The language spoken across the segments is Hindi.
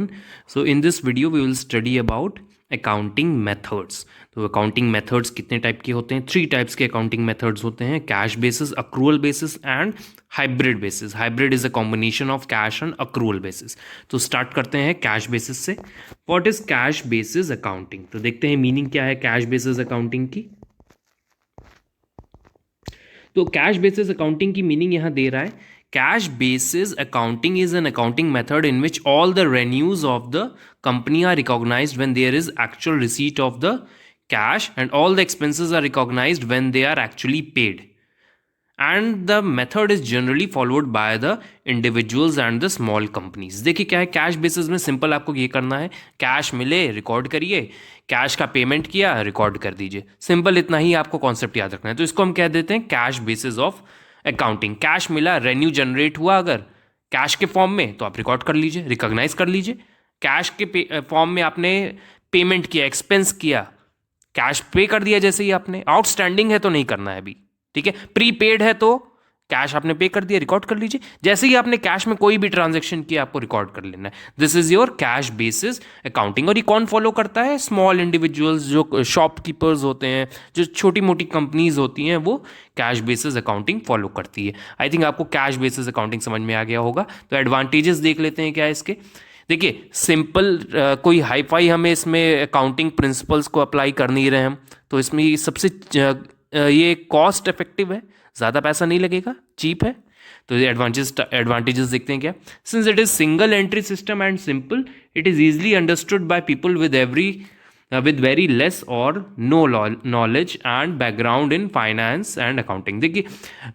everyone. So in this video we will study about accounting methods. तो अकाउंटिंग मेथड्स कितने टाइप के होते हैं? 3 टाइप्स के अकाउंटिंग मेथड्स होते हैं: cash basis, accrual basis and hybrid basis. Hybrid is a combination of cash and accrual basis. तो स्टार्ट करते हैं कैश बेसिस से. What is cash basis accounting? तो देखते हैं मीनिंग क्या है कैश बेसिस अकाउंटिंग की. तो कैश बेसिस अकाउंटिंग की मीनिंग यहाँ दे रहा है, cash basis accounting is an accounting method in which all the revenues of the company are recognized when there is actual receipt of the cash and all the expenses are recognized when they are actually paid, and the method is generally followed by the individuals and the small companies. देखिए क्या है कैश बेसिस में, सिंपल आपको ये करना है, कैश मिले रिकॉर्ड करिए, कैश का पेमेंट किया रिकॉर्ड कर दीजिए. सिंपल इतना ही आपको कॉन्सेप्ट याद रखना है. तो इसको हम कह देते हैं cash basis of accounting. Cash मिला, रेन्यू जनरेट हुआ अगर कैश के फॉर्म में तो आप रिकॉर्ड कर लीजिए, रिकॉग्नाइज कर लीजिए. कैश के फॉर्म में आपने पेमेंट किया, एक्सपेंस किया, कैश पे कर दिया जैसे ही आपने. आउटस्टैंडिंग है तो नहीं करना है अभी, ठीक है. प्रीपेड है तो कैश आपने पे कर दिया, रिकॉर्ड कर लीजिए. जैसे ही आपने कैश में कोई भी ट्रांजेक्शन किया आपको रिकॉर्ड कर लेना है. This is your cash basis accounting. और ये कौन फॉलो करता है? स्मॉल इंडिविजुअल्स, जो शॉपकीपर्स होते हैं, जो छोटी मोटी कंपनीज होती हैं, वो कैश बेसिस अकाउंटिंग फॉलो करती है. आई थिंक आपको कैश बेसिस अकाउंटिंग समझ में आ गया होगा. तो एडवांटेजेस देख लेते हैं क्या है इसके. देखिए सिंपल, कोई हाई फाई हमें इसमें अकाउंटिंग प्रिंसिपल्स को अप्लाई कर नहीं रहे हम, तो इसमें सबसे ये कॉस्ट इफेक्टिव है, ज़्यादा पैसा नहीं लगेगा, चीप है. तो ये एडवांटेजेस देखते हैं क्या. Since it is single entry system and simple, it is easily understood by people with very less or no knowledge and background in finance and accounting. देखिए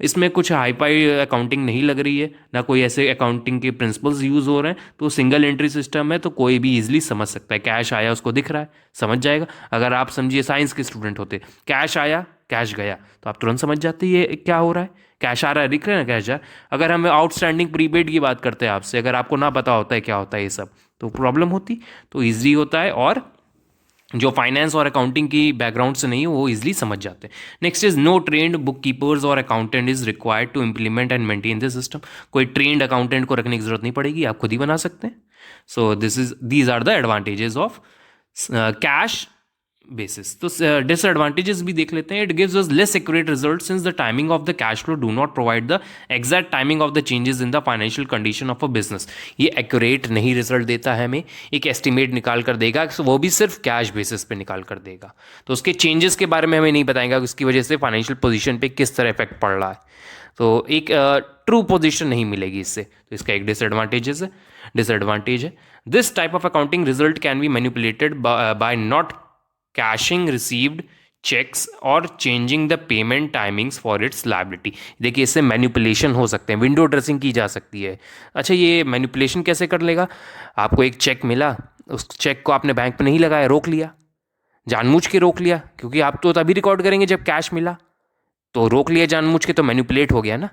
इसमें कुछ हाई फाई अकाउंटिंग नहीं लग रही है, ना कोई ऐसे अकाउंटिंग के प्रिंसिपल्स यूज़ हो रहे हैं. तो सिंगल एंट्री सिस्टम है तो कोई भी इजीली समझ सकता है. कैश आया उसको दिख रहा है, समझ जाएगा. अगर आप समझिए साइंस के स्टूडेंट होते, कैश आया कैश गया, तो आप तुरंत समझ जाते ये क्या हो रहा है. कैश आ रहा है, दिख रहा है ना कैश जा. अगर हम आउटस्टैंडिंग प्रीपेड की बात करते हैं आपसे, अगर आपको ना पता होता है क्या होता है ये सब, तो प्रॉब्लम होती. तो ईजी होता है, और जो फाइनेंस और अकाउंटिंग की बैकग्राउंड से नहीं हो वो इजीली समझ जाते हैं. Next is no trained book keepers और accountant is required to implement and maintain this system. कोई ट्रेंड अकाउंटेंट को रखने की जरूरत नहीं पड़ेगी, आप खुद ही बना सकते हैं. So these are the advantages of cash basis. तो डिसएडवांटेजेस भी देख लेते हैं. It gives us less accurate result since the timing of the cash flow do not provide the exact timing of the changes in the financial condition of a business. ये एक्यूरेट नहीं रिजल्ट देता है, हमें एक एस्टिमेट निकाल कर देगा, वो भी सिर्फ कैश बेसिस पे निकाल कर देगा. तो उसके चेंजेस के बारे में हमें नहीं बताएगा, उसकी वजह से फाइनेंशियल पोजीशन पे किस तरह इफेक्ट पड़ रहा है. तो एक ट्रू पोजीशन नहीं मिलेगी इससे. तो इसका एक डिसएडवांटेज है. This type of accounting result can be manipulated by not cashing received cheques और changing the payment timings for its liability. देखिए इससे मैनिपुलेशन हो सकते हैं, विंडो ड्रेसिंग की जा सकती है. अच्छा, ये मैनिपुलेशन कैसे कर लेगा? आपको एक चेक मिला, उस चेक को आपने बैंक पे नहीं लगाया, रोक लिया, जानबूझ के रोक लिया, क्योंकि आप तो तभी रिकॉर्ड करेंगे जब कैश मिला. तो रोक लिया जानबूझ के, तो मैनिपुलेट हो गया ना.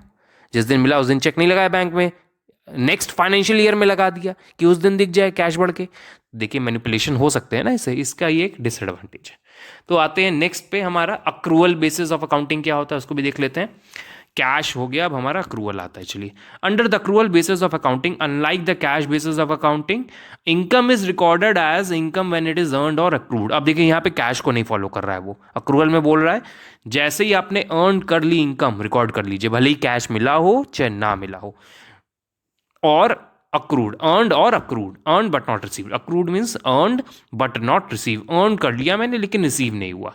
जिस दिन मिला उस दिन चेक नहीं लगाया बैंक में, नेक्स्ट फाइनेंशियल ईयर में लगा दिया कि उस दिन दिख जाए कैश बढ़ के. देखिए मैनिपुलेशन हो सकते हैं ना इससे, इसका ये एक डिसएडवांटेज है. तो आते हैं नेक्स्ट पे, हमारा अक्रूवल बेसिस ऑफ अकाउंटिंग क्या होता है उसको भी देख लेते हैं. कैश हो गया, अब हमारा अक्रूवल आता है. चलिए, under the accrual basis of accounting, unlike the cash basis of accounting, income is recorded as income when it is earned और अक्रूड. अब देखिए यहाँ पे कैश को नहीं फॉलो कर रहा है, वो अक्रूवल में बोल रहा है जैसे ही आपने अर्न कर ली इनकम रिकॉर्ड कर लीजिए, भले ही कैश मिला हो चाहे ना मिला हो. और अक्रूड, अर्नड और accrued, earn but not received. Accrued means earned but not receive. Earn कर लिया मैंने लेकिन रिसीव नहीं हुआ.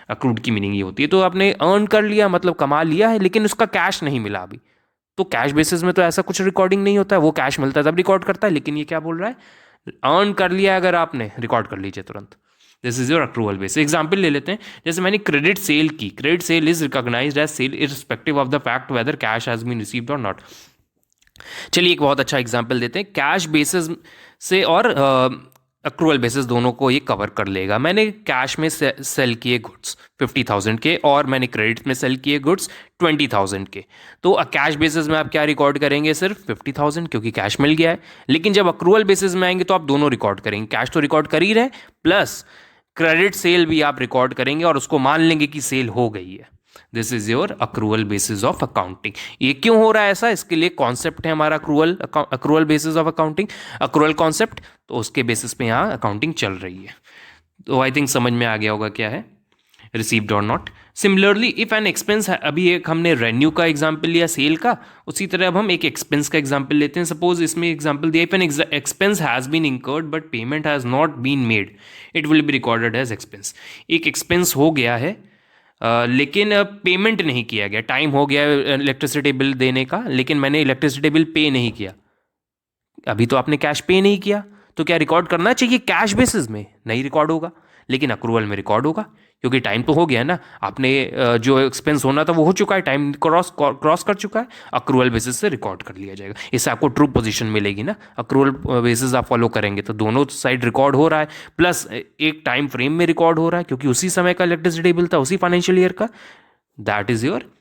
अक्रूड की मीनिंग ये होती है. तो आपने अर्न कर लिया मतलब कमा लिया है, लेकिन उसका कैश नहीं मिला अभी. तो कैश बेसिस में तो ऐसा कुछ रिकॉर्डिंग नहीं होता है, वो कैश मिलता है तब रिकॉर्ड करता है. लेकिन ये क्या बोल रहा है, अर्न कर लिया अगर आपने, रिकॉर्ड कर लीजिए तुरंत. This is your accrual basis. Example ले लेते हैं, जैसे मैंने क्रेडिट सेल की. Credit sale is recognized as sale irrespective of the fact whether cash has been received और नॉट. चलिए एक बहुत अच्छा एग्जांपल देते हैं. कैश बेसिस से और अक्रूवल बेसिस दोनों को ये कवर कर लेगा. मैंने कैश में सेल किए गुड्स 50,000 के, और मैंने क्रेडिट में सेल किए गुड्स 20,000 के. तो कैश बेसिस में आप क्या रिकॉर्ड करेंगे? सिर्फ 50,000, क्योंकि कैश मिल गया है. लेकिन जब अक्रूवल बेसिस में आएंगे तो आप दोनों रिकॉर्ड करेंगे. कैश तो रिकॉर्ड कर ही रहे, प्लस क्रेडिट सेल भी आप रिकॉर्ड करेंगे और उसको मान लेंगे कि सेल हो गई है. This is your accrual basis of accounting. ये क्यों हो रहा है ऐसा, इसके लिए कॉन्सेप्ट है हमारा accrual basis of accounting, accrual concept, तो उसके बेसिस पे यहाँ अकाउंटिंग चल रही है। तो आई थिंक समझ में आ गया होगा क्या है रिसीव्ड और not. Similarly if an expense है, अभी एक हमने रेन्यू का एग्जांपल लिया सेल का, उसी तरह अब हम एक एक्सपेंस का एग्जांपल लेते हैं। सपोज इसमें एग्जांपल दिया, if an expense has been incurred but payment has not been made it will be recorded as expense. एक एक्सपेंस हो गया है लेकिन पेमेंट नहीं किया गया, टाइम हो गया इलेक्ट्रिसिटी बिल देने का, लेकिन मैंने इलेक्ट्रिसिटी बिल पे नहीं किया, अभी तो आपने कैश पे नहीं किया, तो क्या रिकॉर्ड करना चाहिए कैश बेसिस में? नहीं रिकॉर्ड होगा, लेकिन अक्रूवल में रिकॉर्ड होगा, क्योंकि टाइम तो हो गया ना, आपने जो एक्सपेंस होना था वो हो चुका है, टाइम क्रॉस कर चुका है, अक्रूवल बेसिस से रिकॉर्ड कर लिया जाएगा। इससे आपको ट्रू पोजीशन मिलेगी ना, अक्रूवल बेसिस आप फॉलो करेंगे तो दोनों साइड रिकॉर्ड हो रहा है, प्लस एक टाइम फ्रेम में रिकॉर्ड हो रहा है, क्योंकि उसी समय का इलेक्ट्रिसिटी बिल था, उसी फाइनेंशियल ईयर का। That is your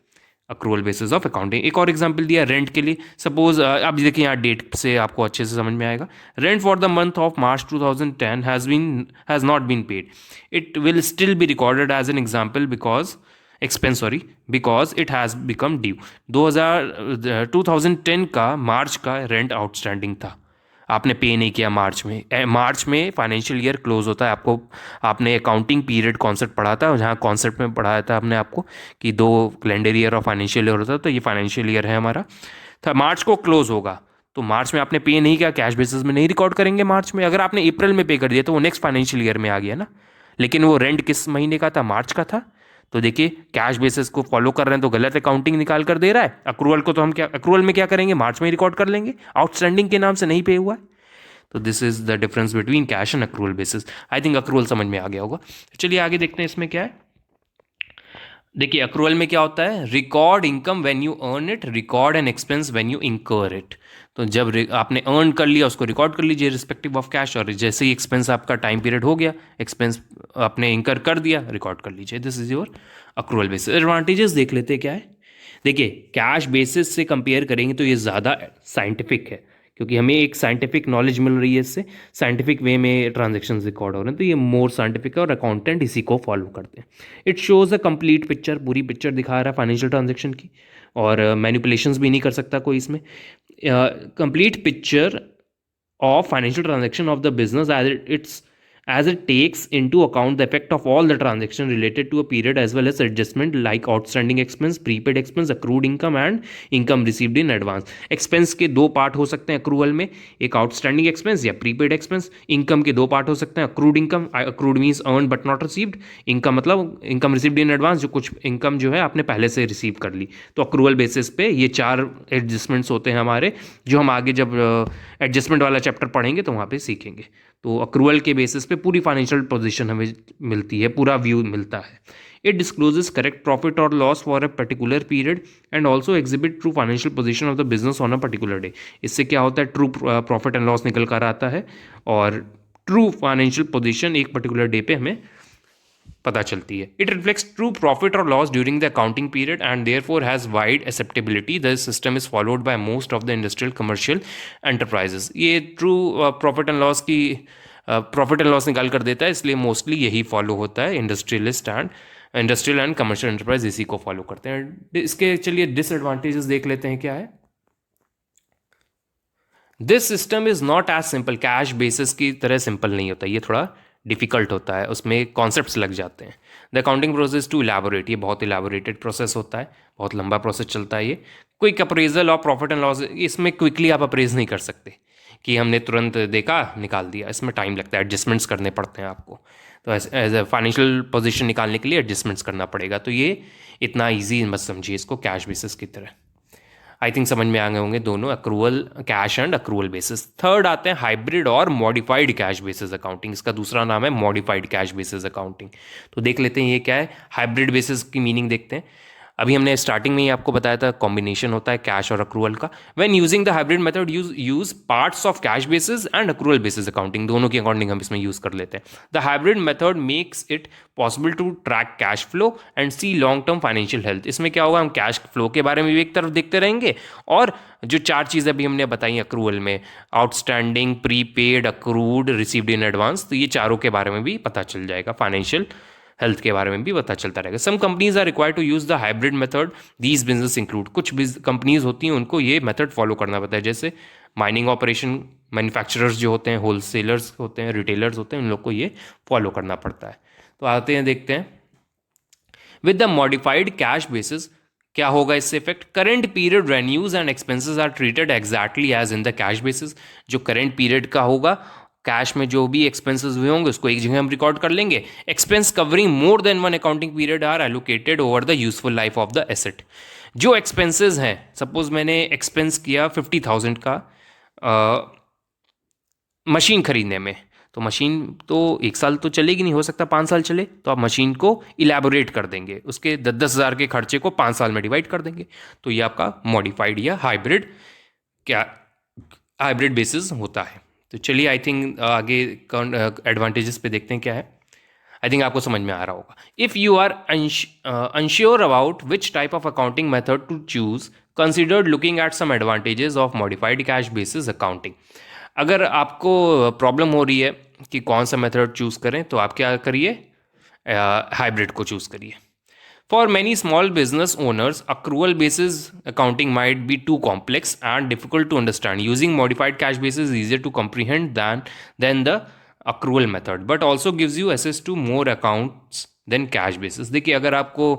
accrual basis of accounting. एक और एग्जांपल दिया रेंट के लिए। सपोज आप देखिए यहाँ डेट से आपको अच्छे से समझ में आएगा। Rent for the month of March 2010 has not been paid, it will still be recorded as an example because expense, sorry, because it has become due. 2010 का मार्च का रेंट आउटस्टैंडिंग था, आपने पे नहीं किया मार्च में। मार्च में फाइनेंशियल ईयर क्लोज होता है, आपको आपने अकाउंटिंग पीरियड कॉन्सेप्ट पढ़ा था, जहाँ कॉन्सेप्ट में पढ़ाया था हमने आपको कि 2 कैलेंडर ईयर और फाइनेंशियल ईयर होता है, तो ये फाइनेंशियल ईयर है हमारा, तो मार्च को क्लोज होगा, तो मार्च में आपने पे नहीं किया, कैश बेसिस में नहीं रिकॉर्ड करेंगे मार्च में। अगर आपने अप्रैल में पे कर दिया तो वो नेक्स्ट फाइनेंशियल ईयर में आ गया ना, लेकिन वो रेंट किस महीने का था? मार्च का था। तो देखिए कैश बेसिस को फॉलो कर रहे हैं तो गलत अकाउंटिंग निकाल कर दे रहा है। अक्रूवल को तो हम क्या, अक्रूवल में क्या करेंगे, मार्च में ही रिकॉर्ड कर लेंगे, आउटस्टैंडिंग के नाम से नहीं पे हुआ है। तो this is the difference between cash and accrual basis. I think accrual समझ में आ गया होगा। चलिए आगे देखते हैं इसमें क्या है। देखिए अक्रूवल में क्या होता है, record income when you earn it, record an expense when you इंकर इट। तो जब आपने अर्न कर लिया उसको रिकॉर्ड कर लीजिए रिस्पेक्टिव ऑफ कैश, और जैसे ही एक्सपेंस आपका टाइम पीरियड हो गया, एक्सपेंस आपने इंकर कर दिया, रिकॉर्ड कर लीजिए। This is your accrual basis. Advantages देख लेते हैं क्या है। देखिए कैश बेसिस से कंपेयर करेंगे तो ये ज़्यादा साइंटिफिक है, क्योंकि हमें एक साइंटिफिक नॉलेज मिल रही है, इससे साइंटिफिक वे में ट्रांजेक्शन रिकॉर्ड हो रहे हैं, तो ये मोर साइंटिफिक है और अकाउंटेंट इसी को फॉलो करते हैं। It shows a complete picture, पूरी पिक्चर दिखा रहा है फाइनेंशियल ट्रांजेक्शन की, और मैनिपुलेशंस भी नहीं कर सकता कोई इसमें। Complete picture of financial transaction of the business as it takes into account the effect of all the transaction related to a period as well as adjustment like outstanding expense, prepaid expense, accrued income and income received in advance। expense के दो पार्ट हो सकते हैं accrual में, एक outstanding expense या prepaid expense। income के दो पार्ट हो सकते हैं, accrued income, accrued means earned but not received, income मतलब income received in advance, जो कुछ income जो है आपने पहले से रिसीव कर ली। तो accrual basis पे ये 4 एडजस्टमेंट्स होते हैं हमारे, जो हम आगे जब एडजस्टमेंट वाला चैप्टर पढ़ेंगे तो वहाँ पे सीखेंगे। तो अक्रूवल के बेसिस पे पूरी फाइनेंशियल पोजीशन हमें मिलती है, पूरा व्यू मिलता है। इट डिस्क्लोजेस करेक्ट प्रॉफिट और loss for a particular period and also exhibit true financial position of the business on a particular day. इससे क्या होता है, ट्रू प्रॉफिट एंड लॉस निकल कर आता है और ट्रू फाइनेंशियल पोजीशन एक पर्टिकुलर डे पे हमें पता चलती है। इट रिफ्लेक्ट्स ट्रू प्रॉफिट और loss during the accounting period and therefore has wide acceptability. The system is followed by most of the industrial commercial enterprises. ये ट्रू प्रॉफिट एंड लॉस की प्रॉफिट एंड लॉस निकाल कर देता है, इसलिए मोस्टली यही फॉलो होता है। इंडस्ट्रियल एंड कमर्शियल एंटरप्राइज इसी को फॉलो करते हैं। इसके चलिए डिसएडवांटेजेस देख लेते हैं क्या है। This system is not as simple, cash basis की तरह सिंपल नहीं होता, ये थोड़ा डिफिकल्ट होता है, उसमें कॉन्सेप्ट्स लग जाते हैं। The accounting process too elaborate, ये बहुत इलैबोरेटेड प्रोसेस होता है, बहुत लंबा प्रोसेस चलता है ये। Quick appraisal of profit and loss, इसमें क्विकली आप अप्रेज नहीं कर सकते कि हमने तुरंत देखा निकाल दिया, इसमें टाइम लगता है, एडजस्टमेंट्स करने पड़ते हैं आपको। तो एज ए फाइनेंशियल पोजीशन निकालने के लिए एडजस्टमेंट्स करना पड़ेगा, तो ये इतना ईजी मत समझिए इसको कैश बेसिस की तरह। आई थिंक समझ में आ गए होंगे दोनों, accrual cash and accrual basis. Third आते हैं हाइब्रिड और मॉडिफाइड कैश बेसिस अकाउंटिंग, इसका दूसरा नाम है मॉडिफाइड कैश बेसिस अकाउंटिंग। तो देख लेते हैं ये क्या है। हाइब्रिड बेसिस की मीनिंग देखते हैं। अभी हमने स्टार्टिंग में ही आपको बताया था कॉम्बिनेशन होता है कैश और अक्रूवल का। When using the hybrid method use parts of cash basis and accrual basis accounting, दोनों की अकाउंटिंग हम इसमें यूज कर लेते हैं। The hybrid method makes it possible to track cash flow and see long term financial health. इसमें क्या होगा, हम कैश फ्लो के बारे में भी एक तरफ देखते रहेंगे, और जो 4 चीज़ें अभी हमने बताई अक्रूवल में, outstanding, prepaid, accrued, received in advance, तो ये चारों के बारे में भी पता चल जाएगा फाइनेंशियल हेल्थ के बारे में भी पता चलता रहेगा. Some companies are required to use the hybrid method. These business include, कुछ कंपनीज होती हैं उनको ये मेथड फॉलो करना पड़ता है, जैसे माइनिंग ऑपरेशन, मैन्युफैक्चरर्स जो होते हैं, होलसेलर्स होते हैं, रिटेलर्स होते हैं, उन लोग को ये फॉलो करना पड़ता है. तो आते हैं, देखते हैं. With the modified cash basis क्या होगा इससे effect. Current period revenues and expenses are treated exactly as in the cash basis. जो करेंट पीरियड का होगा, कैश में जो भी एक्सपेंसेस हुए होंगे उसको एक जगह हम रिकॉर्ड कर लेंगे. Expense covering more than one accounting period are allocated over the useful life of the asset. जो एक्सपेंसेस हैं, सपोज मैंने एक्सपेंस किया 50,000 का मशीन खरीदने में, तो मशीन तो 1 साल तो चलेगी नहीं, हो सकता 5 साल चले, तो आप मशीन को इलेबोरेट कर देंगे, उसके 10,000 के खर्चे को 5 साल में डिवाइड कर देंगे. तो ये आपका मॉडिफाइड या हाइब्रिड हाइब्रिड बेसिस होता है. तो चलिए, आई थिंक आगे एडवांटेजेस पे देखते हैं क्या है. आई थिंक आपको समझ में आ रहा होगा. If you are unsure about which type of accounting method to choose, considered looking at some advantages of modified cash basis accounting. अगर आपको प्रॉब्लम हो रही है कि कौन सा मेथड चूज़ करें, तो आप क्या करिए, हाइब्रिड को चूज़ करिए. For many small business owners, accrual basis accounting might be too complex and difficult to understand. Using modified cash basis is easier to comprehend than the accrual method, but also gives you access to more accounts than cash basis. देखिए, अगर आपको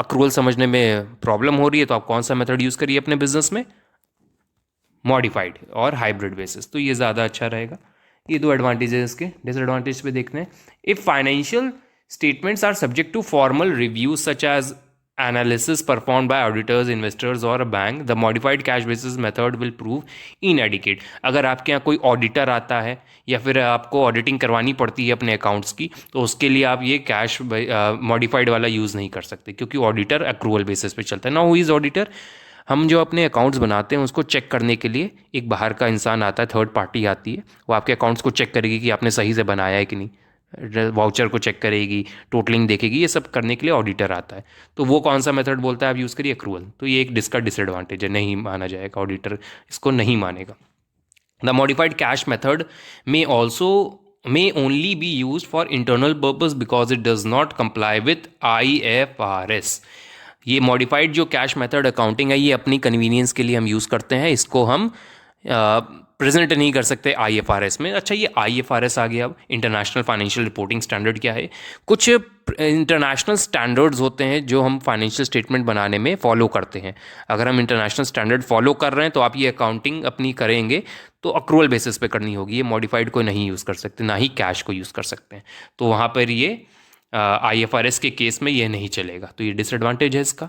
accrual समझने में प्रॉब्लम हो रही है, तो आप कौन सा मेथड यूज़ करिए अपने बिजनेस में, मॉडिफाइड और हाइब्रिड बेसिस, तो ये ज़्यादा अच्छा रहेगा. ये दो एडवांटेजेस. इसके डिसएडवांटेज पे देखते हैं. If financial statements are subject to formal reviews such as analysis performed by auditors, investors or a bank, the modified cash basis method will prove inadequate. अगर आपके यहाँ कोई ऑडिटर आता है या फिर आपको ऑडिटिंग करवानी पड़ती है अपने अकाउंट्स की, तो उसके लिए आप ये कैश मॉडिफाइड वाला यूज़ नहीं कर सकते, क्योंकि ऑडिटर अक्रूवल बेसिस पे चलता है. ना हु इज़ ऑडिटर, हम जो अपने अकाउंट्स बनाते हैं उसको चेक करने के लिए एक बाहर का इंसान आता है, थर्ड पार्टी आती है, वो आपके अकाउंट्स को चेक करेगी कि आपने सही से बनाया है कि नहीं, वाउचर को चेक करेगी, टोटलिंग देखेगी, ये सब करने के लिए ऑडिटर आता है. तो वो कौन सा मेथड बोलता है आप यूज़ करिए, अक्रूवल. तो ये एक इसका डिसएडवांटेज है, नहीं माना जाएगा, ऑडिटर इसको नहीं मानेगा. The modified cash method may only be used for internal purpose because it does not comply with IFRS. ये मॉडिफाइड जो कैश मेथड अकाउंटिंग है, ये अपनी कन्वीनियंस के लिए हम यूज़ करते हैं, इसको हम प्रेजेंट नहीं कर सकते IFRS में. अच्छा, ये IFRS आ गया. अब इंटरनेशनल फाइनेंशियल रिपोर्टिंग स्टैंडर्ड क्या है, कुछ इंटरनेशनल स्टैंडर्ड्स होते हैं जो हम फाइनेंशियल स्टेटमेंट बनाने में फॉलो करते हैं. अगर हम इंटरनेशनल स्टैंडर्ड फॉलो कर रहे हैं, तो आप ये अकाउंटिंग अपनी करेंगे तो अक्रूवल बेसिस पे करनी होगी. ये मॉडिफाइड को नहीं यूज़ कर सकते, ना ही कैश को यूज़ कर सकते हैं. तो वहाँ पर ये IFRS के केस में ये नहीं चलेगा. तो ये डिसएडवांटेज है इसका.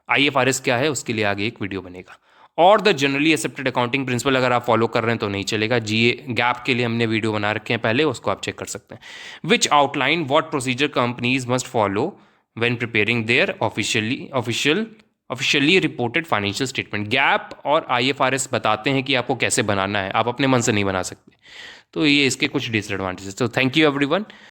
IFRS क्या है उसके लिए आगे एक वीडियो बनेगा. और the generally accepted accounting principle अगर आप फॉलो कर रहे हैं तो नहीं चलेगा. गैप के लिए हमने वीडियो बना रखे हैं पहले, उसको आप चेक कर सकते हैं. Which outline what procedure companies must follow when preparing their officially reported financial statement. GAAP और IFRS बताते हैं कि आपको कैसे बनाना है, आप अपने मन से नहीं बना सकते. तो ये इसके कुछ डिसएडवांटेजेस. तो थैंक यू एवरीवन.